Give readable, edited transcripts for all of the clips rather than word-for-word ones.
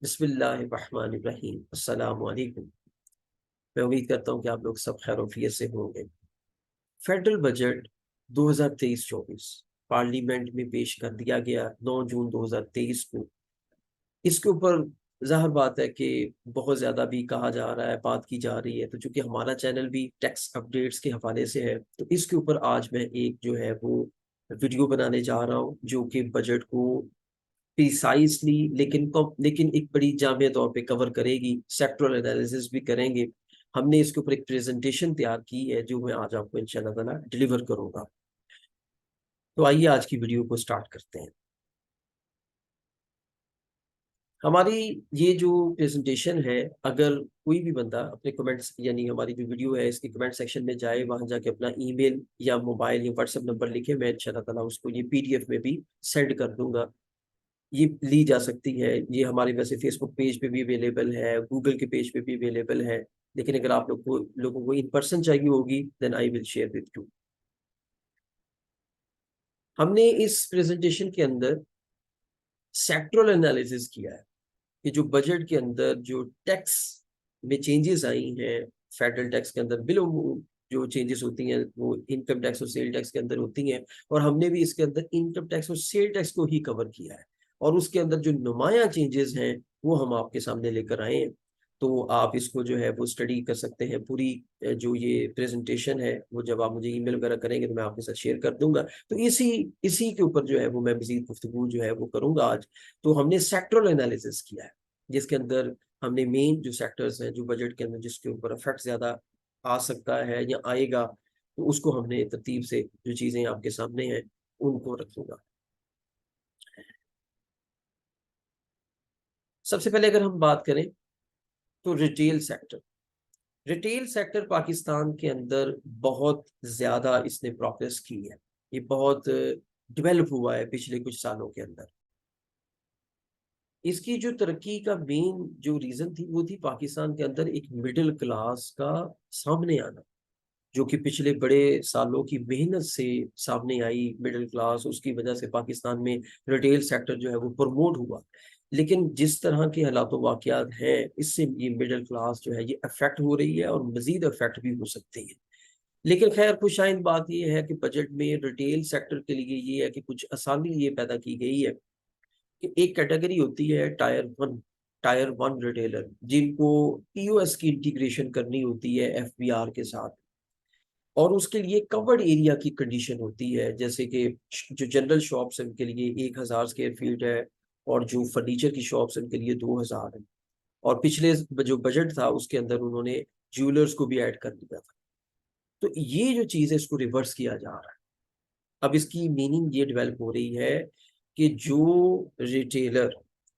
बिस्मिल्लाहिर्रहमानिर्रहीम। अस्सलाम वालेकुम। मैं उम्मीद करता हूँ कि आप लोग सब खैर-ओ-फ़ियत से होंगे। फेडरल बजट 2023-24 पार्लियामेंट में पेश कर दिया गया 9 जून 2023 को। इसके ऊपर ज़ाहिर बात है कि बहुत ज़्यादा भी कहा जा रहा है, बात की जा रही है। तो चूँकि हमारा चैनल भी टैक्स अपडेट्स के हवाले से है, तो इसके ऊपर आज मैं एक जो है वो वीडियो बनाने जा रहा हूँ, जो कि बजट को प्रिसाइज़ली लेकिन एक बड़ी जामिया तौर पे कवर करेगी, सेक्टरल एनालिसिस भी करेंगे। हमने इसके ऊपर एक प्रेज़ेंटेशन तैयार की है, जो मैं आज आपको इंशाअल्लाह ताला डिलीवर करूँगा। तो आइए आज की वीडियो को स्टार्ट करते हैं। हमारी ये जो प्रेज़ेंटेशन है, अगर कोई भी बंदा अपने कमेंट्स यानी हमारी जो वीडियो है, इसके कमेंट सेक्शन में जाए, वहाँ जाके अपना ईमेल या मोबाइल या व्हाट्सएप नंबर लिखे, मैं इंशाअल्लाह ताला उसको ये पीडीएफ में भी सेंड कर दूँगा। ये ली जा सकती है, ये हमारे वैसे फ़ेसबुक पेज पे भी अवेलेबल है, गूगल के पेज पे भी अवेलेबल है, लेकिन अगर आप लोगों को इन पर्सन चाहिए होगी, then I will share with you. हमने इस प्रेज़ेंटेशन के अंदर सेक्टरल एनालिसिस किया है, कि जो बजट के अंदर जो टैक्स में चेंजेज़ आई हैं, फेडरल टैक्स के अंदर बिल जो चेंजेज़ होती हैं, वो इनकम टैक्स और सेल टैक्स के अंदर होती हैं और हमने भी इसके अंदर इनकम टैक्स और सेल टैक्स को ही कवर किया है और उसके अंदर जो नुमायाँ चेंजेज़ हैं, वो हम आपके सामने लेकर आए हैं। तो आप इसको जो है वो स्टडी कर सकते हैं पूरी जो ये प्रेज़ेंटेशन है, वो जब आप मुझे ईमेल वगैरह करेंगे तो मैं आपके साथ शेयर कर दूँगा। तो इसी इसी के ऊपर जो है वो मैं मज़ीद गुफ्तगू जो है वो करूँगा आज। तो हमने सेक्टरल एनालिसिस किया है। जिसके अंदर हमने मेन जो सेक्टर्स हैं, जो बजट के अंदर जिसके ऊपर इफ़ेक्ट ज़्यादा आ सकता है या आएगा, तो उसको हमने तरतीब से जो चीज़ें आपके सामने हैं, उनको रखूँगा। सबसे पहले अगर हम बात करें, तो retail sector. Retail sector Pakistan के अंदर बहुत ज़्यादा इसने प्रोग्रेस की है। ये बहुत डेवलप हुआ है पिछले कुछ सालों के अंदर। इसकी जो तरक्की का मेन जो रीज़न थी, वो थी पाकिस्तान के अंदर एक मिडल क्लास का सामने आना। जो कि पिछले बड़े सालों की मेहनत से सामने आई मिडल क्लास, उसकी वजह से पाकिस्तान में रिटेल सेक्टर जो है वो प्रमोट हुआ। लेकिन जिस तरह के हालात वाक़यात हैं, इससे ये मिडल क्लास जो है ये अफ़ेक्ट हो रही है और मज़ीद अफ़ेक्ट भी हो सकती है। लेकिन ख़ैर खुशाइंद बात ये है कि बजट में रिटेल सेक्टर के लिए ये है कि कुछ आसानी ये पैदा की गई है कि एक कैटेगरी होती है टायर 1 रिटेलर जिनको पीओएस की इंटीग्रेशन करनी होती है एफबीआर के साथ। और उसके लिए कवर्ड एरिया की कंडीशन होती है, जैसे कि जो जनरल शॉप्स हैं उनके लिए 1000 स्क्वायर फीट है और जो फर्नीचर की शॉप्स हैं उनके लिए 2000 है। और पिछले जो बजट था उसके अंदर उन्होंने ज्वेलर्स को भी ऐड कर दिया था। तो ये जो चीज़ है इसको रिवर्स किया जा रहा है। अब इसकी मीनिंग ये डेवलप हो रही है कि जो रिटेलर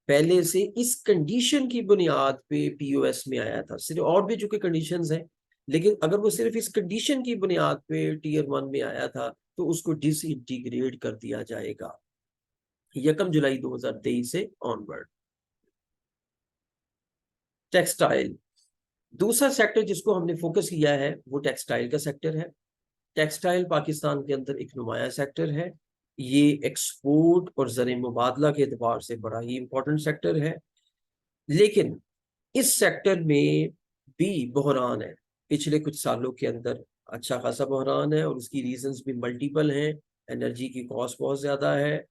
पहले से इस कंडीशन की बुनियाद पे पीओएस में आया था, सिर्फ और भी चूँकि कंडीशंस हैं, लेकिन अगर वो सिर्फ इस कंडीशन की बुनियाद पे टियर 1 में आया था, तो उसको डिसइंटीग्रेट कर दिया जाएगा, 1 जुलाई 2023 से ऑनवर्ड। टेक्सटाइल, दूसरा सेक्टर जिसको हमने फोकस किया है, वो टेक्सटाइल का सेक्टर है। टेक्सटाइल पाकिस्तान के अंदर एक नुमायाँ सेक्टर है। ये एक्सपोर्ट और ज़र-ए-मुबादला के एतबार से बड़ा ही इम्पोर्टेंट सेक्टर है। लेकिन इस सेक्टर में भी बहरान है। पिछले कुछ सालों के अंदर अच्छा खासा बहरान है और उसकी रीज़न्स भी मल्टीपल हैं। एनर्जी की कॉस्ट बहुत ज़्यादा है,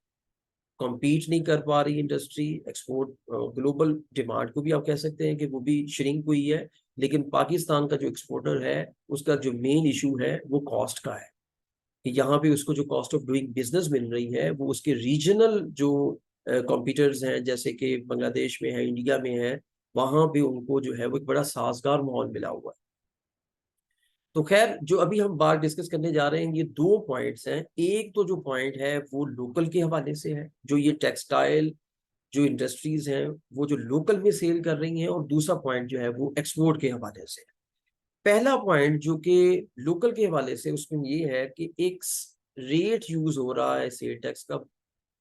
कॉम्पीट नहीं कर पा रही इंडस्ट्री, एक्सपोर्ट ग्लोबल डिमांड को भी आप कह सकते हैं कि वो भी श्रिंक हुई है। लेकिन पाकिस्तान का जो एक्सपोर्टर है, उसका जो मेन इश्यू है, वो कॉस्ट का है। कि यहाँ पे उसको जो कॉस्ट ऑफ डूइंग बिज़नेस मिल रही है, वो उसके रीजनल जो कॉम्पिटिटर्स हैं, जैसे कि बांग्लादेश में है, इंडिया में है, वहाँ पे उनको जो है वो एक बड़ा साज़गार माहौल मिला हुआ है। तो ख़ैर जो अभी हम बात डिस्कस करने जा रहे हैं, ये 2 पॉइंट्स हैं। एक तो जो पॉइंट है वो लोकल के हवाले से है, जो ये टेक्सटाइल जो इंडस्ट्रीज़ हैं, वो जो लोकल में सेल कर रही हैं और दूसरा पॉइंट जो है वो एक्सपोर्ट के हवाले से है। पहला पॉइंट जो कि लोकल के हवाले से उसमें ये है कि एक रेट यूज हो रहा है सेल टैक्स का,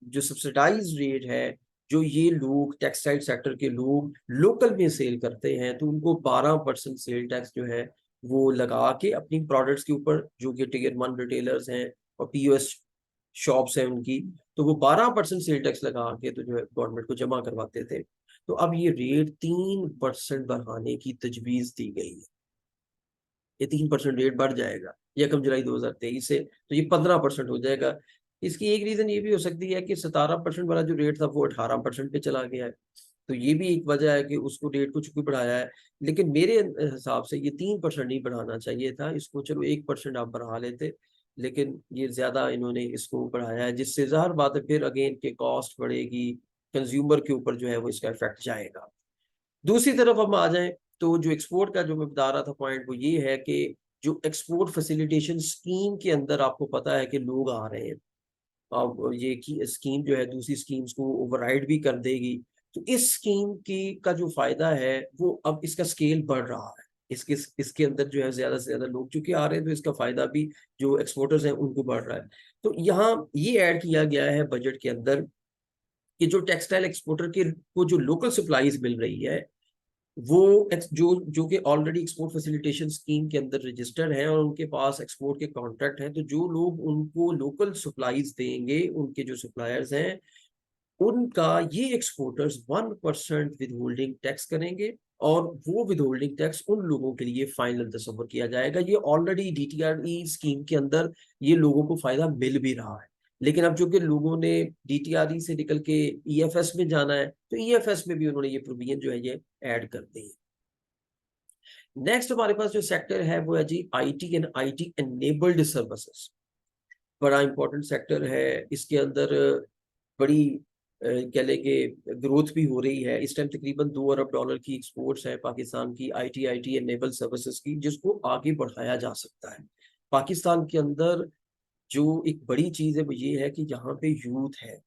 जो सब्सिडाइज रेट है, जो ये लोग टेक्सटाइल सेक्टर के लोग लोकल में सेल करते हैं, तो उनको 12% सेल टैक्स जो है वो लगा के अपनी प्रोडक्ट्स के ऊपर, जो कि टियर 1 रिटेलर्स हैं और पीओएस शॉप्स हैं उनकी, तो वो 12% सेल टैक्स लगा के तो जो है गवर्नमेंट को जमा करवाते थे। तो अब ये रेट 3% बढ़ाने की तजवीज दी गई है। ये 3% रेट बढ़ जाएगा 1 जुलाई 2023 से, तो ये 15% हो जाएगा। इसकी एक रीजन ये भी हो सकती है कि 17% वाला जो रेट था वो 18% पे चला गया है, तो ये भी एक वजह है कि उसको रेट को चूंकि बढ़ाया है। लेकिन मेरे हिसाब से ये 3% नहीं बढ़ाना चाहिए था, इसको चलो 1% आप बढ़ा लेते, लेकिन ये ज्यादा इन्होंने इसको बढ़ाया है, जिससे ज़ाहिर बात है फिर अगेन के कॉस्ट बढ़ेगी, कंज्यूमर के ऊपर जो है वो इसका इफेक्ट जाएगा। दूसरी तरफ हम आ जाएं तो जो एक्सपोर्ट का जो मैं बता रहा था पॉइंट, वो ये है कि जो एक्सपोर्ट फैसिलिटेशन स्कीम के अंदर आपको पता है कि लोग आ रहे हैं, अब ये की स्कीम जो है दूसरी स्कीम्स को ओवरराइड भी कर देगी। तो इस स्कीम की का जो फायदा है वो अब इसका स्केल बढ़ रहा है, इसके अंदर जो है ज्यादा से ज्यादा लोग चूंकि आ रहे हैं, तो इसका फायदा भी जो एक्सपोर्टर्स हैं उनको बढ़ रहा है। तो यहाँ ये ऐड किया गया है बजट के अंदर कि जो टेक्सटाइल एक्सपोर्टर के को जो लोकल सप्लाईज मिल रही है, वो जो जो कि ऑलरेडी एक्सपोर्ट फैसिलिटेशन स्कीम के अंदर रजिस्टर्ड हैं और उनके पास एक्सपोर्ट के कॉन्ट्रैक्ट हैं, तो जो लोग उनको लोकल सप्लाईज देंगे, उनके जो सप्लायर्स हैं, उनका ये एक्सपोर्टर्स 1% विद होल्डिंग टैक्स करेंगे, और वो विद होल्डिंग टैक्स उन लोगों के लिए फाइनल तस्वर किया जाएगा। ये ऑलरेडी डीटीआरई स्कीम के अंदर ये लोगों को फायदा मिल भी रहा है, लेकिन अब चूंकि लोगों ने डीटीआरई से निकल के ईएफएस में जाना है, तो ईएफएस में भी उन्होंने ये प्रोविजन जो है ये ऐड कर दी है। नेक्स्ट हमारे पास जो सेक्टर है वो है जी IT and IT enabled services. बड़ा इंपॉर्टेंट सेक्टर है, इसके अंदर बड़ी कह लें कि ग्रोथ भी हो रही है। इस टाइम तकरीबन $2 अरब की एक्सपोर्ट्स है पाकिस्तान की आईटी एनेबल सर्विसेज की, जिसको आगे बढ़ाया जा सकता है। पाकिस्तान के अंदर जो एक बड़ी चीज है वो ये है कि यहाँ पे यूथ है,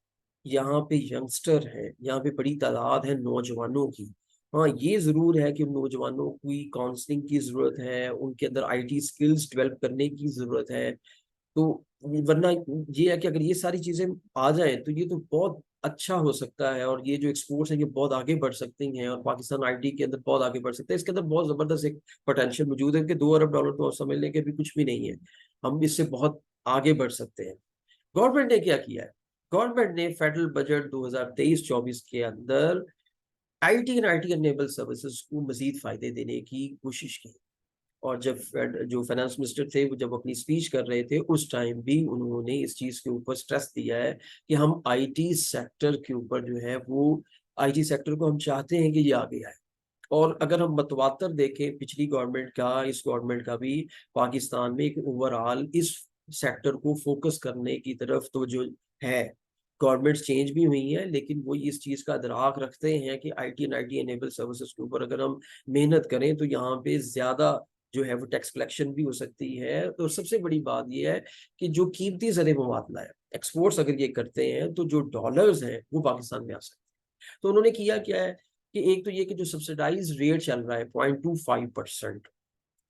यहाँ पे यंगस्टर है, यहाँ पे बड़ी तादाद है नौजवानों की। हाँ, ये जरूर है कि उन नौजवानों की काउंसलिंग की जरूरत है, उनके अंदर आईटी स्किल्स डेवलप करने की जरूरत है। तो वरना ये है कि अगर ये सारी चीजें आ जाएं तो ये तो बहुत अच्छा हो सकता है, और ये जो एक्सपोर्ट्स हैं ये बहुत आगे बढ़ सकती हैं, और पाकिस्तान आईटी के अंदर बहुत आगे बढ़ सकता है। इसके अंदर बहुत जबरदस्त एक पोटेंशियल मौजूद है कि $2 अरब तो समझ लें कि अभी कुछ भी नहीं है, हम इससे बहुत आगे बढ़ सकते हैं। गवर्नमेंट ने क्या किया है? गवर्नमेंट ने फेडरल बजट 2023-24 के अंदर IT and IT enable services को मजीद फायदे देने की कोशिश की, और जब जो फाइनेंस मिनिस्टर थे वो जब अपनी स्पीच कर रहे थे उस टाइम भी उन्होंने इस चीज के ऊपर स्ट्रेस दिया है कि हम आईटी सेक्टर के ऊपर जो है वो आईटी सेक्टर को हम चाहते हैं कि ये आगे आए। और अगर हम मतवातर देखें पिछली गवर्नमेंट का इस गवर्नमेंट का भी, पाकिस्तान में एक ओवरऑल इस सेक्टर को फोकस करने की तरफ तो जो है, गवर्नमेंट चेंज भी हुई है लेकिन वो इस चीज का अदराक रखते हैं कि IT and IT enable services के ऊपर अगर हम मेहनत करें तो यहाँ पे ज्यादा जो है वो टैक्स कलेक्शन भी हो सकती है। तो सबसे बड़ी बात यह है कि जो कीमती ज़र मुबादला है, एक्सपोर्ट्स अगर ये करते हैं तो जो डॉलर्स हैं वो पाकिस्तान में आ सकते हैं। तो उन्होंने किया क्या है कि एक तो ये कि जो सब्सिडाइज रेट चल रहा है 0.25%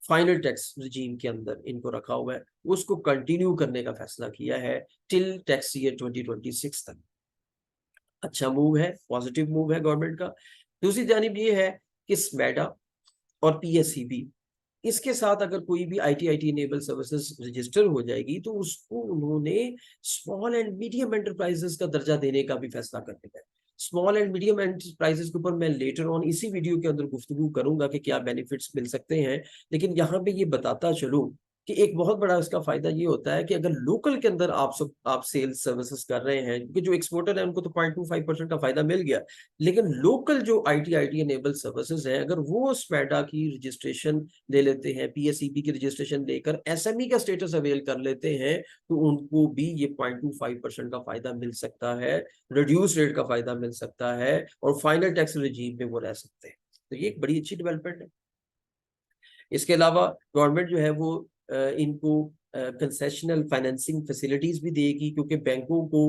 फाइनल टैक्स रजीम के अंदर इनको रखा हुआ है, उसको कंटिन्यू करने का फैसला किया है टिल टैक्स ईयर 2026 तक। अच्छा मूव है, पॉजिटिव मूव है गवर्नमेंट का। दूसरी जानिब ये है कि स्मेडा और पीएससीबी, इसके साथ अगर कोई भी आईटी इनेबल सर्विसेज रजिस्टर हो जाएगी तो उसको उन्होंने स्मॉल एंड मीडियम एंटरप्राइजेस का दर्जा देने का भी फैसला कर लिया है। स्मॉल एंड मीडियम एंटरप्राइजेस के ऊपर मैं लेटर ऑन इसी वीडियो के अंदर गुफ्तगू करूंगा कि क्या बेनिफिट्स मिल सकते हैं, लेकिन यहाँ पे ये बताता चलूं कि एक बहुत बड़ा इसका फायदा ये होता है कि अगर लोकल के अंदर आप सेल्स सर्विसेज कर रहे हैं, क्योंकि जो एक्सपोर्टर है उनको तो 0.25% का फायदा मिल गया, लेकिन लोकल जो आईटी एनेबल सर्विसेज हैं अगर वो स्पेडा की रजिस्ट्रेशन ले लेते हैं, पीएसईबी की रजिस्ट्रेशन लेकर एसएमई का स्टेटस अवेल कर लेते हैं, तो उनको भी ये 0.25% का फायदा मिल सकता है, रिड्यूस रेट का फायदा मिल सकता है, और फाइनल टैक्स रिजीम में वो रह सकते हैं। तो ये एक बड़ी अच्छी डेवलपमेंट है। इसके अलावा गवर्नमेंट जो है वो इनको कंसेशनल फाइनेंसिंग फैसिलिटीज भी देगी, क्योंकि बैंकों को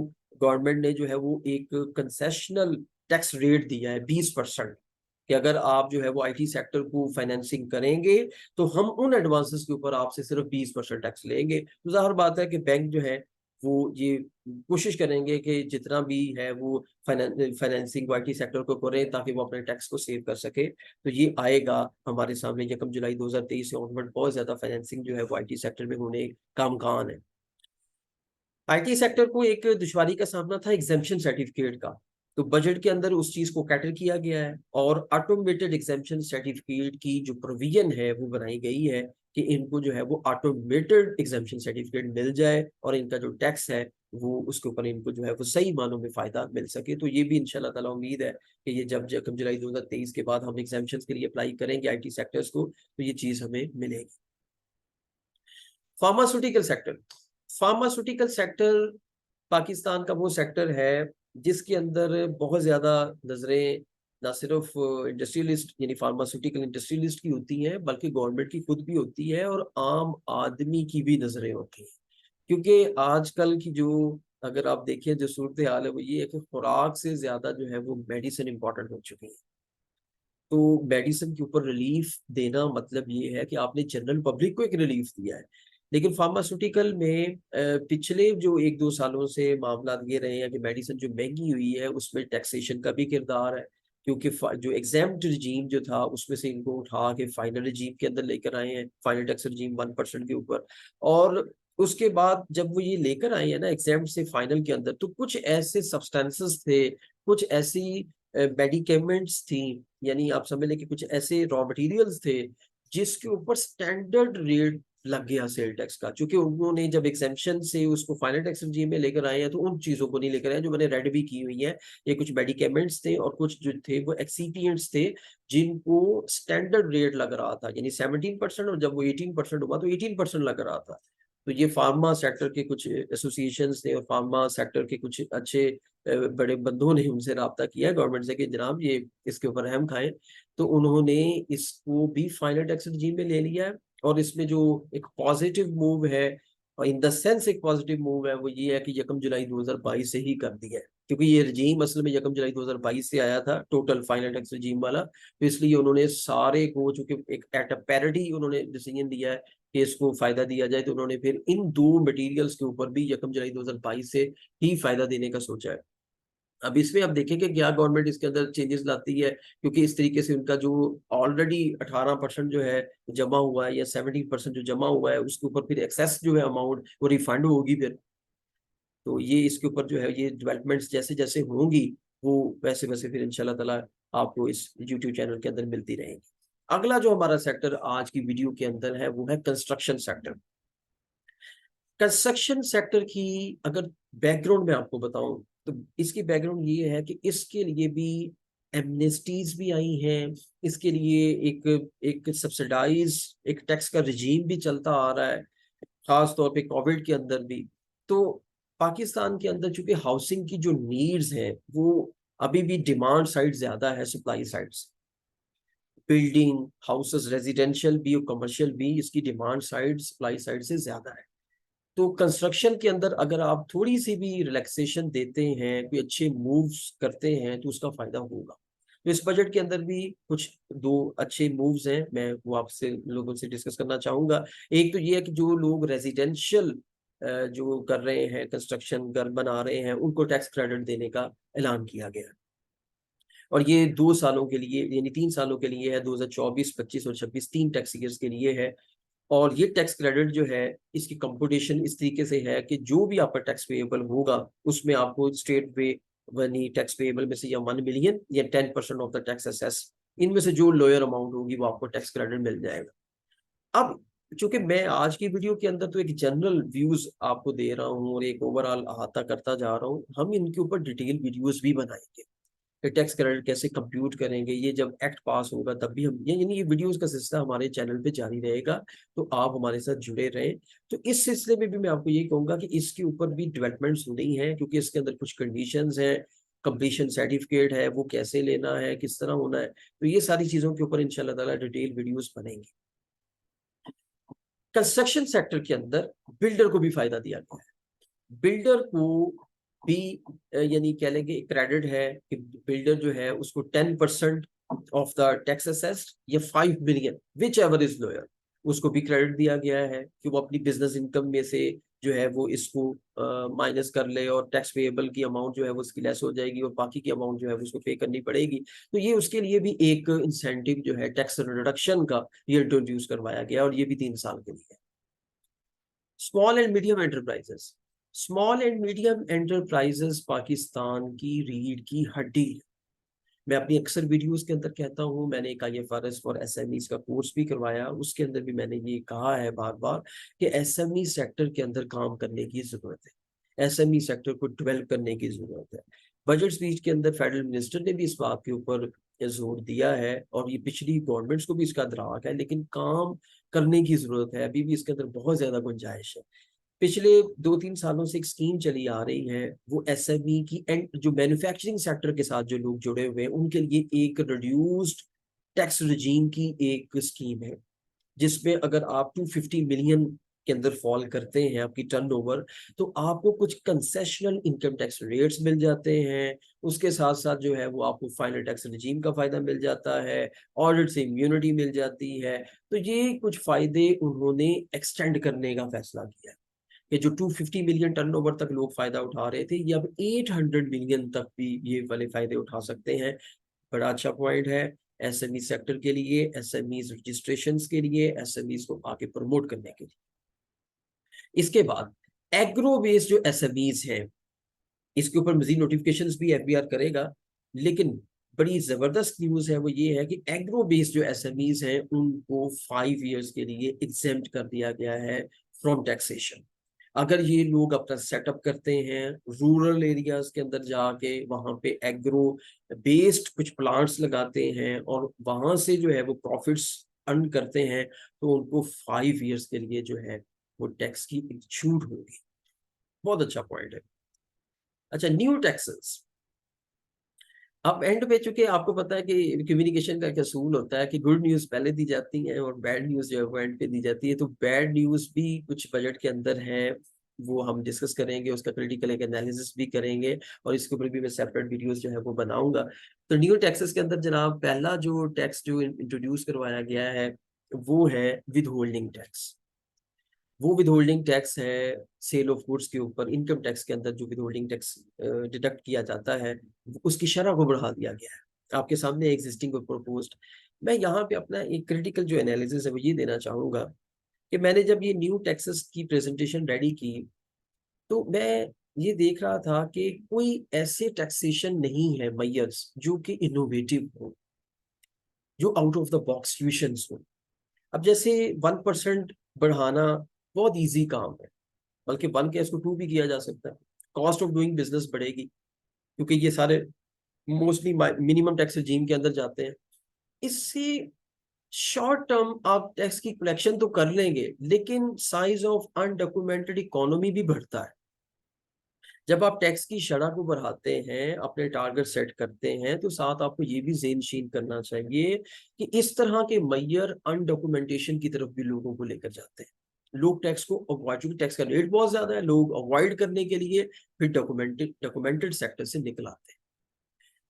गवर्नमेंट ने जो है वो एक कंसेशनल टैक्स रेट दिया है 20%, कि अगर आप जो है वो आईटी सेक्टर को फाइनेंसिंग करेंगे तो हम उन एडवांसेस के ऊपर आपसे सिर्फ 20% टैक्स लेंगे। तो जाहिर बात है कि बैंक जो है वो ये कोशिश करेंगे कि जितना भी है वो फाइनेंसिंग आईटी सेक्टर को करें ताकि वो अपने टैक्स को सेव कर सके। तो ये आएगा हमारे सामने 1 जुलाई 2023 से ऑनवर्ड, बहुत ज्यादा फाइनेंसिंग जो है वो आईटी सेक्टर में होने का इम्कान है। आईटी सेक्टर को एक दुश्वारी का सामना था एग्जेम्पशन सर्टिफिकेट का, तो बजट के अंदर उस चीज को कैटर किया गया है और ऑटोमेटेड एग्जेम्पशन सर्टिफिकेट की जो प्रोविजन है वो बनाई गई है कि इनको जो है वो ऑटोमेटेड एग्जेम्पशन सर्टिफिकेट मिल जाए और इनका जो टैक्स है वो उसके ऊपर इनको जो है वो सही मानों में फायदा मिल सके। तो ये भी इंशाल्लाह ताला उम्मीद है कि ये जब जुलाई 2023 के बाद हम एग्जेम्पशन के लिए अप्लाई करेंगे आईटी सेक्टर्स को तो ये चीज हमें मिलेगी। Pharmaceutical sector, pharmaceutical sector Pakistan का वो सेक्टर है जिसके अंदर बहुत ज्यादा नजरें ना सिर्फ इंडस्ट्रियलिस्ट यानी फार्मास्यूटिकल इंडस्ट्रियलिस्ट की होती हैं बल्कि गवर्नमेंट की खुद भी होती है और आम आदमी की भी नजरें होती हैं, क्योंकि आजकल की जो अगर आप देखें जो सूरत हाल है वो ये है कि खुराक से ज्यादा जो है वो मेडिसिन इंपॉर्टेंट हो चुकी है। तो मेडिसिन के ऊपर रिलीफ देना मतलब ये है कि आपने जनरल पब्लिक को एक रिलीफ दिया है। लेकिन फार्मास्यूटिकल में पिछले जो 1-2 सालों से मामला ये रहे हैं कि मेडिसिन जो महंगी हुई है उसमें टैक्सेशन का भी किरदार है, क्योंकि जो एग्जाम्प्ट रिजीम जो था उसमें से इनको उठा के फाइनल रिजीम के अंदर लेकर आए हैं, फाइनल टैक्स रिजीम 1% के ऊपर। और उसके बाद जब वो ये लेकर आए हैं ना एग्जाम्प्ट से फाइनल के अंदर, तो कुछ ऐसे सब्सटेंसेस थे, कुछ ऐसी मेडिकेमेंट्स थी, यानी आप समझ लें कि कुछ ऐसे रॉ मटेरियल्स थे जिसके ऊपर स्टैंडर्ड रेट लग गया सेल टैक्स का, क्योंकि उन्होंने जब एग्जेम्पशन से उसको फाइनल टैक्स regime में लेकर आए हैं तो उन चीजों को नहीं लेकर आए जो मैंने रेड भी की हुई है। ये कुछ मेडिकेमेंट्स थे और कुछ जो थे वो एक्सीपियंट्स थे जिनको स्टैंडर्ड रेट लग रहा था, यानी 17%, और जब वो 18% हुआ तो 18% लग रहा था। तो ये फार्मा सेक्टर के कुछ एसोसिएशंस थे और फार्मा सेक्टर के कुछ अच्छे बड़े बंधुओं ने उनसे राब्ता किया गवर्नमेंट से कि जनाब ये इसके ऊपर रहम खाएं। तो उन्होंने इसको भी फाइनल टैक्स regime में ले लिया है और इसमें जो एक पॉजिटिव मूव है, और इन द सेंस एक पॉजिटिव मूव है, वो ये है कि 1 जुलाई 2022 से ही कर दिया है, क्योंकि ये रजीम असल में 1 जुलाई 2022 से आया था टोटल फाइनल टैक्स regime वाला। तो इसलिए उन्होंने सारे को चूंकि एक एट अ पैरिटी उन्होंने डिसीजन दिया है कि इसको फायदा दिया जाए, तो उन्होंने फिर इन दो मटेरियल्स के ऊपर भी 1 जुलाई 2022 से ही फायदा देने का सोचा है। अब इसमें आप देखें कि क्या गवर्नमेंट इसके अंदर चेंजेस लाती है, क्योंकि इस तरीके से उनका जो ऑलरेडी 18% जो है जमा हुआ है या 17% जो जमा हुआ है उसके ऊपर फिर एक्सेस जो है अमाउंट वो रिफंड होगी फिर। तो ये इसके ऊपर जो है ये डेवलपमेंट्स जैसे जैसे होंगी वो वैसे वैसे फिर इंशाल्लाह ताला आपको इस यूट्यूब चैनल के अंदर मिलती रहेंगी। अगला जो हमारा सेक्टर आज की वीडियो के अंदर है वो है कंस्ट्रक्शन सेक्टर। कंस्ट्रक्शन सेक्टर की अगर बैकग्राउंड में आपको बताऊं तो इसकी बैकग्राउंड ये है कि इसके लिए भी एमनेस्टीज भी आई हैं, इसके लिए एक एक सब्सिडाइज एक टैक्स का रिजीम भी चलता आ रहा है, खास तौर पे कोविड के अंदर भी। तो पाकिस्तान के अंदर चूंकि हाउसिंग की जो नीड्स हैं वो अभी भी डिमांड साइड ज्यादा है सप्लाई साइड से, बिल्डिंग हाउसेस रेजिडेंशियल भी और कमर्शियल भी इसकी डिमांड साइड सप्लाई साइड से ज्यादा है। तो कंस्ट्रक्शन के अंदर अगर आप थोड़ी सी भी रिलैक्सेशन देते हैं, कोई अच्छे मूव्स करते हैं तो उसका फायदा होगा। तो इस बजट के अंदर भी कुछ दो अच्छे मूव्स हैं, मैं वो आपसे लोगों से डिस्कस करना चाहूंगा। एक तो ये है कि जो लोग रेजिडेंशियल जो कर रहे हैं कंस्ट्रक्शन घर बना रहे हैं उनको टैक्स क्रेडिट देने का ऐलान किया गया है। और ये 2 सालों के लिए यानी 3 सालों के लिए है, 2024, 25 और 26 तीन टैक्स ईयर्स के लिए है। और ये टैक्स क्रेडिट जो है इसकी कंप्यूटेशन इस तरीके से है कि जो भी आपका टैक्स पेएबल होगा उसमें आपको स्टेट पे वनी टैक्स पेएबल में से या 1 मिलियन या 10% ऑफ द टैक्स असेस, इनमें से जो लोअर अमाउंट होगी वो आपको टैक्स क्रेडिट मिल जाएगा। अब चूंकि मैं आज की वीडियो के अंदर तो एक जनरल व्यूज आपको दे रहा हूँ और एक ओवरऑल अहाता करता जा रहा हूँ, हम इनके ऊपर डिटेल वीडियोस भी बनाएंगे कि टैक्स क्रेडिट कैसे कंप्यूट करेंगे, ये जब एक्ट पास होगा तब भी हम ये यानी ये वीडियोस का सिलसिला हमारे चैनल पे जारी रहेगा, तो आप हमारे साथ जुड़े रहें। तो इस सिलसिले में भी मैं आपको यही कहूंगा कि इसके ऊपर भी डेवलपमेंट्स होनी है, क्योंकि इसके अंदर कुछ कंडीशंस हैं, कंप्लीशन सर्टिफिकेट है वो कैसे लेना है, किस तरह होना है, तो ये सारी चीजों के ऊपर इंशाल्लाह ताला डिटेल वीडियोस बनेंगे। कंस्ट्रक्शन सेक्टर के अंदर बिल्डर को भी फायदा दिया गया है। बिल्डर को भी यानी कह लेंगे क्रेडिट है कि बिल्डर जो है उसको 10% ऑफ द टैक्स असेस्ड या 5 million which ever is lower उसको भी क्रेडिट दिया गया है कि वो अपनी बिजनेस इनकम में से जो है वो इसको माइनस कर ले और टैक्स पेएबल की अमाउंट जो है वो उसकी लेस हो जाएगी और बाकी की अमाउंट जो है वो उसको पे करनी पड़ेगी। तो ये उसके लिए भी एक इंसेंटिव जो है टैक्स रिडक्शन का ये इंट्रोड्यूस करवाया गया और ये भी 3 साल के लिए। Small and medium enterprises, small and medium enterprises Pakistan की रीढ़ की हड्डी है। मैं अपनी अक्सर वीडियोस के अंदर कहता हूँ, मैंने एक IFRS फॉर SMEs का कोर्स भी करवाया, उसके अंदर भी मैंने ये कहा है बार बार कि SME सेक्टर के अंदर काम करने की जरूरत है, SME सेक्टर को डेवलप करने की जरूरत है। बजट स्पीच के अंदर फेडरल मिनिस्टर ने भी इस बात के ऊपर जोर दिया है और ये पिछली गवर्नमेंट्स को भी इसका अदराक है, लेकिन काम करने की जरूरत है, अभी भी इसके अंदर बहुत ज्यादा गुंजाइश है। पिछले 2-3 सालों से एक स्कीम चली आ रही है, वो SME की एंड जो मैन्युफैक्चरिंग सेक्टर के साथ जो लोग जुड़े हुए हैं उनके लिए एक रिड्यूस्ड टैक्स रिजीम की एक स्कीम है, जिसमें अगर आप 250 मिलियन के अंदर फॉल करते हैं आपकी टर्नओवर, तो आपको कुछ कंसेशनल इनकम टैक्स रेट्स मिल जाते हैं। उसके साथ साथ जो है वो आपको फाइनल टैक्स रिजीम का फायदा मिल जाता है, ऑडिट से इम्यूनिटी मिल जाती है। तो ये कुछ फायदे उन्होंने एक्सटेंड करने का फैसला किया है कि जो 250 मिलियन टर्नओवर तक लोग फायदा उठा रहे थे, ये अब 800 मिलियन तक भी ये वाले फायदे उठा सकते हैं। बड़ा अच्छा पॉइंट है SME सेक्टर के लिए, SMEs रजिस्ट्रेशन के लिए, SMEs को आगे प्रमोट करने के लिए। इसके बाद एग्रो बेस्ड जो SMEs हैं, इसके ऊपर मजीद नोटिफिकेशंस भी FBR करेगा, लेकिन बड़ी जबरदस्त न्यूज है वो ये है कि एग्रो बेस्ड जो SMEs हैं उनको 5 इयर्स के लिए एग्जेम्प्ट कर दिया गया है फ्रॉम टैक्सेशन। अगर ये लोग अपना सेटअप करते हैं रूरल एरियाज के अंदर जाके, वहां पे एग्रो बेस्ड कुछ प्लांट्स लगाते हैं और वहां से जो है वो प्रॉफिट्स अर्न करते हैं, तो उनको 5 इयर्स के लिए जो है वो टैक्स की एक छूट होगी। बहुत अच्छा पॉइंट है। अच्छा, न्यू टैक्सेस अब एंड पे, चूंकि आपको पता है कि कम्युनिकेशन का एक असूल होता है कि गुड न्यूज पहले दी जाती है और बैड न्यूज जो है वो एंड पे दी जाती है। तो बैड न्यूज भी कुछ बजट के अंदर है, वो हम डिस्कस करेंगे, उसका क्रिटिकल एक एनालिसिस भी करेंगे और इसके ऊपर भी मैं सेपरेट वीडियोस जो है वो बनाऊंगा। तो न्यू टैक्सेस के अंदर जनाब पहला जो टैक्स जो इंट्रोड्यूस करवाया गया है वो है विद होल्डिंग टैक्स। वो विदहोल्डिंग टैक्स है सेल ऑफ गुड्स के ऊपर, इनकम टैक्स के अंदर जो विदहोल्डिंग टैक्स डिडक्ट किया जाता है उसकी शरह को बढ़ा दिया गया है। आपके सामने एग्जिस्टिंग को प्रपोज्ड। मैं यहाँ पे अपना एक क्रिटिकल जो एनालिसिस है वो ये देना चाहूंगा कि मैंने जब ये न्यू टैक्सेस की प्रेजेंटेशन रेडी की, तो मैं ये देख रहा था कि कोई ऐसे टैक्सेशन नहीं है मैयर्स जो कि इनोवेटिव हो, जो out of the box solutions हो। अब जैसे 1% बढ़ाना बहुत इजी काम है, बल्कि 1 के इसको 2 भी किया जा सकता है। कॉस्ट ऑफ डूइंग बिजनेस बढ़ेगी क्योंकि ये सारे मोस्टली मिनिमम टैक्स रिजीम के अंदर जाते हैं। इससे शॉर्ट टर्म आप टैक्स की कलेक्शन तो कर लेंगे, लेकिन साइज ऑफ अनडॉक्यूमेंटेड इकोनॉमी भी बढ़ता है। जब आप टैक्स की शरह को बढ़ाते हैं, अपने टारगेट सेट करते हैं, तो साथ आपको ये भी ज़हनशीन करना चाहिए कि इस तरह के मैयर अनडॉक्यूमेंटेशन की तरफ भी लोगों को लेकर जाते हैं। लोग टैक्स को अवॉइड, क्योंकि टैक्स का रेट बहुत ज्यादा है, लोग अवॉइड करने के लिए फिर डॉक्यूमेंटेड सेक्टर से निकल आते हैं।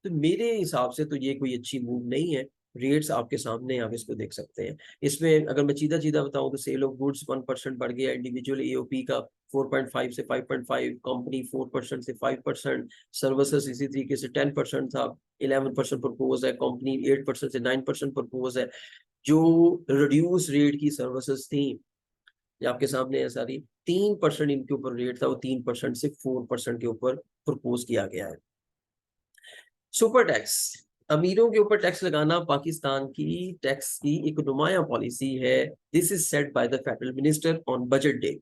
तो मेरे हिसाब से तो ये कोई अच्छी मूव नहीं है। रेट्स आपके सामने, आप इसको देख सकते हैं। इसमें अगर मैं सीधा सीधा बताऊं तो सेल ऑफ गुड्स 1% बढ़ गया, इंडिविजुअल AOP का 4.5 से 5.5, कंपनी 4% से 5%, सर्विसेज इसी तरीके से 10% था, 11% प्रपोज है, कंपनी 8% से 9% प्रपोज है। जो रिड्यूस रेट की सर्विसेज थी, ये आपके सामने है सारी, 3% इनके ऊपर रेट था, वो 3% से 4% के ऊपर प्रपोज किया गया है। सुपर टैक्स, अमीरों के ऊपर टैक्स लगाना पाकिस्तान की टैक्स की एक नुमाया पॉलिसी है। This is set by the federal minister on budget day.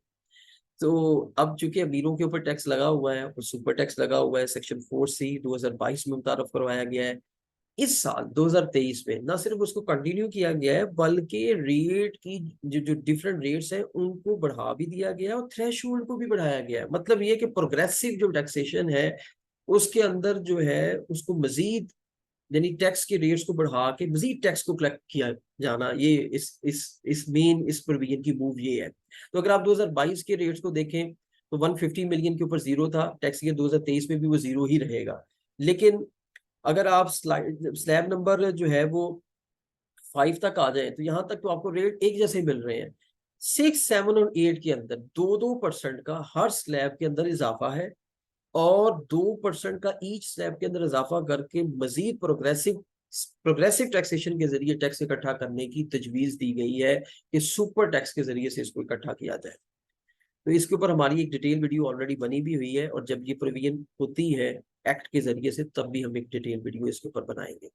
तो अब चूंकि अमीरों के ऊपर टैक्स लगा हुआ है और सुपर टैक्स लगा हुआ है, सेक्शन 4C 2022 में मुतारफ करवाया गया है। इस साल 2023 में ना सिर्फ उसको कंटिन्यू किया गया है, बल्कि रेट की जो जो डिफरेंट रेट्स हैं उनको बढ़ा भी दिया गया है और थ्रेशोल्ड को भी बढ़ाया गया है। मतलब ये कि प्रोग्रेसिव जो टैक्सेशन है उसके अंदर जो है उसको मजीद, यानी टैक्स के रेट्स को बढ़ा के मजीद टैक्स को कलेक्ट किया जाना, ये इस मेन इस प्रोविजन की मूव ये है। तो अगर आप 2022 के रेट्स को देखें तो 150 मिलियन के ऊपर जीरो था टैक्स, ये 2023 में भी वो जीरो ही रहेगा। लेकिन अगर आप स्लैब नंबर जो है वो 5 तक आ जाए तो यहाँ तक तो आपको रेट एक जैसे मिल रहे हैं। 6, 7 और 8 के अंदर 2-2% का हर स्लैब के अंदर इजाफा है और 2% का ईच स्लैब के अंदर इजाफा करके मजीद प्रोग्रेसिव टैक्सेशन के जरिए टैक्स इकट्ठा करने की तजवीज दी गई है कि सुपर टैक्स के जरिए से इसको इकट्ठा किया जाए। तो इसके ऊपर हमारी एक डिटेल वीडियो ऑलरेडी बनी भी हुई है, और जब ये प्रोविजन होती है एक्ट के जरिए से तब भी हम एक डिटेल वीडियो इसके ऊपर बनाएंगे।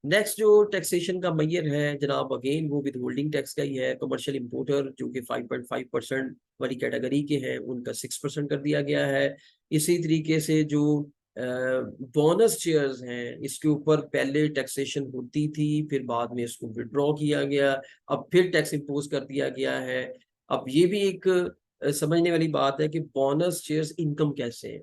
नेक्स्ट जो टैक्सेशन का मेजर है जनाब, अगेन वो विद होल्डिंग टैक्स का ही है। कमर्शियल इंपोर्टर जो कि 5.5% वाली कैटेगरी के हैं उनका 6% कर दिया गया है। इसी तरीके से जो बोनस शेयर्स हैं इसके ऊपर पहले टैक्सेशन होती थी, फिर बाद में इसको विड्रॉ किया गया, अब फिर टैक्स इम्पोज कर दिया गया है। अब ये भी एक समझने वाली बात है कि बोनस शेयर्स इनकम कैसे है,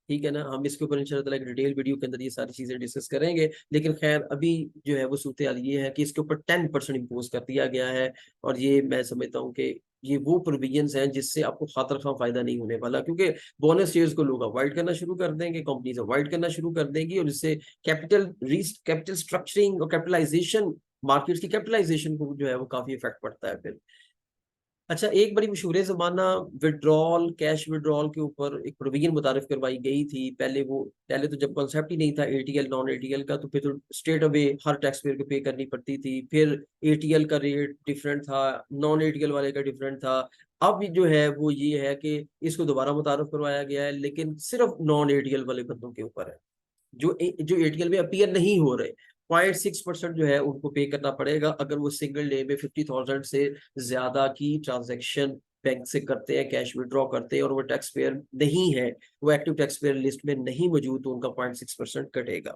ठीक है ना। हम इसके ऊपर इंशाल्लाह एक डिटेल वीडियो के अंदर ये सारी चीजें डिस्कस करेंगे, लेकिन खैर अभी जो है वो सूरत हाल ये है कि इसके ऊपर 10% इम्पोज कर दिया गया है। और ये मैं समझता हूँ कि ये वो प्रोविजंस हैं जिससे आपको खातर खा फायदा नहीं होने वाला, क्योंकि बोनस शेयर्स को लोग अवॉइड करना शुरू कर देंगे, कंपनीज अवॉइड करना शुरू कर देंगी, और इससे कैपिटल स्ट्रक्चरिंग और कैपिटलाइजेशन, मार्केट्स की कैपिटलाइजेशन को जो है वो काफी इफेक्ट पड़ता है फिर। अच्छा, एक बड़ी मशहूर ज़माना विड्रॉल, कैश विड्रॉल के ऊपर एक प्रोविजन मुतारिफ करवाई गई थी। पहले तो जब कॉन्सेप्ट ही नहीं था एटीएल नॉन एटीएल का, तो फिर तो स्ट्रेट अवे हर टैक्स पेयर को पे करनी पड़ती थी। फिर एटीएल का रेट डिफरेंट था, नॉन एटीएल वाले का डिफरेंट था। अब जो है वो ये है कि इसको दोबारा मुतारिफ करवाया गया है, लेकिन सिर्फ नॉन एटीएल वाले बंदों के ऊपर है। जो एटीएल में अपीयर नहीं हो रहे, 0.6% जो है उनको पे करना पड़ेगा अगर वो सिंगल डे में 50,000 से ज्यादा की ट्रांजैक्शन बैंक से करते हैं, कैश विड्रॉ करते हैं, और वो टैक्स पेयर नहीं है, वो एक्टिव टैक्स पेयर लिस्ट में नहीं मौजूद, तो उनका 0.6% कटेगा।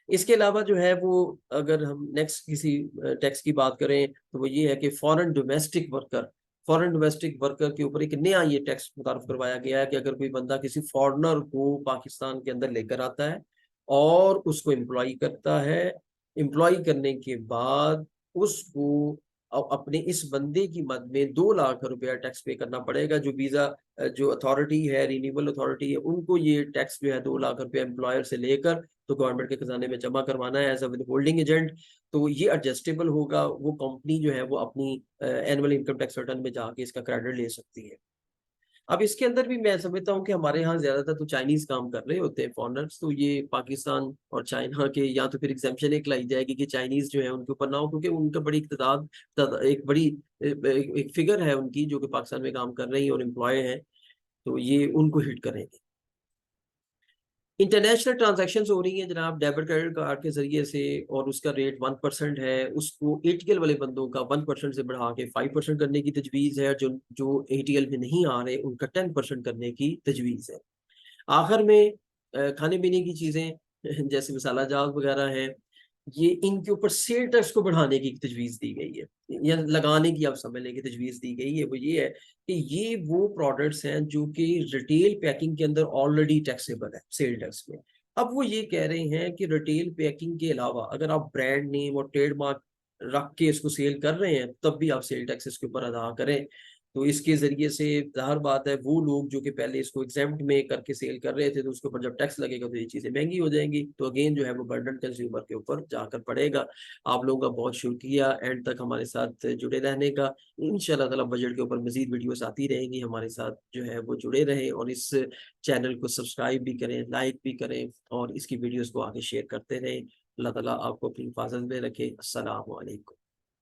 इसके अलावा जो है वो, अगर हम नेक्स्ट किसी टैक्स की बात करें तो वो ये है कि फॉरेन डोमेस्टिक वर्कर के ऊपर एक नया ये टैक्स मुतारफ करवाया गया है कि अगर कोई बंदा किसी फॉरेनर को पाकिस्तान के अंदर लेकर आता है और उसको एम्प्लॉय करता है, एम्प्लॉय करने के बाद उसको अपने इस बंदे की मद में 2 लाख रुपया टैक्स पे करना पड़ेगा। जो वीजा जो अथॉरिटी है, रिन्यूएबल अथॉरिटी है, उनको ये टैक्स जो है 2 लाख रुपया एम्प्लॉयर से लेकर तो गवर्नमेंट के खजाने में जमा करवाना है as a withholding agent. तो ये एडजस्टेबल होगा, वो कंपनी जो है वो अपनी एनुअल इनकम टैक्स रिटर्न में जाके इसका क्रेडिट ले सकती है। अब इसके अंदर भी मैं समझता हूँ कि हमारे यहाँ ज्यादातर तो चाइनीज काम कर रहे होते हैं फॉरेनर्स, तो ये पाकिस्तान और चाइना के, या तो फिर एग्जाम्पशन एक लाई जाएगी कि चाइनीज जो है उनके ऊपर ना हो, क्योंकि उनका बड़ी एक बड़ी एक फिगर है उनकी जो कि पाकिस्तान में काम कर रही है और एम्प्लॉय है, तो ये उनको हिट करेंगे। इंटरनेशनल ट्रांजैक्शन हो रही हैं जनाब डेबिट क्रेडिट कार्ड के जरिए से, और उसका रेट 1% है, उसको एटीएल वाले बंदों का 1% से बढ़ा के 5% करने की तजवीज़ है, जो जो एटीएल में नहीं आ रहे उनका 10% करने की तजवीज़ है। आखिर में खाने पीने की चीज़ें जैसे मसाला जात वगैरह हैं, ये इनके ऊपर सेल टैक्स को बढ़ाने की तजवीज़ दी गई है, या लगाने की आप समझ लें कि तजवीज़ दी गई है। वो ये है कि ये वो प्रोडक्ट्स हैं जो कि रिटेल पैकिंग के अंदर ऑलरेडी टैक्सेबल है सेल टैक्स में। अब वो ये कह रहे हैं कि रिटेल पैकिंग के अलावा अगर आप ब्रांड नेम और ट्रेडमार्क रख के इसको सेल कर रहे हैं, तब भी आप सेल टैक्स इसके ऊपर अदा करें। तो इसके ज़रिए से ज़ाहिर बात है वो लोग जो कि पहले इसको एग्ज़ेम्प्ट में करके सेल कर रहे थे, तो उसके ऊपर जब टैक्स लगेगा तो ये चीज़ें महँगी हो जाएँगी। तो अगेन जो है वो बर्डन कंज़्यूमर के ऊपर जाकर पड़ेगा। आप लोगों का बहुत शुक्रिया एंड तक हमारे साथ जुड़े रहने का। इंशाअल्लाह ताला बजट के ऊपर मज़ीद वीडियोज़ आती रहेंगी, हमारे साथ जो है वो जुड़े रहें, और इस चैनल को सब्सक्राइब भी करें, लाइक भी करें, और इसकी वीडियोज़ को आगे शेयर करते रहें। अल्लाह ताला आपको अपनी हिफ़ाज़त में रखे। अस्सलामु अलैकुम।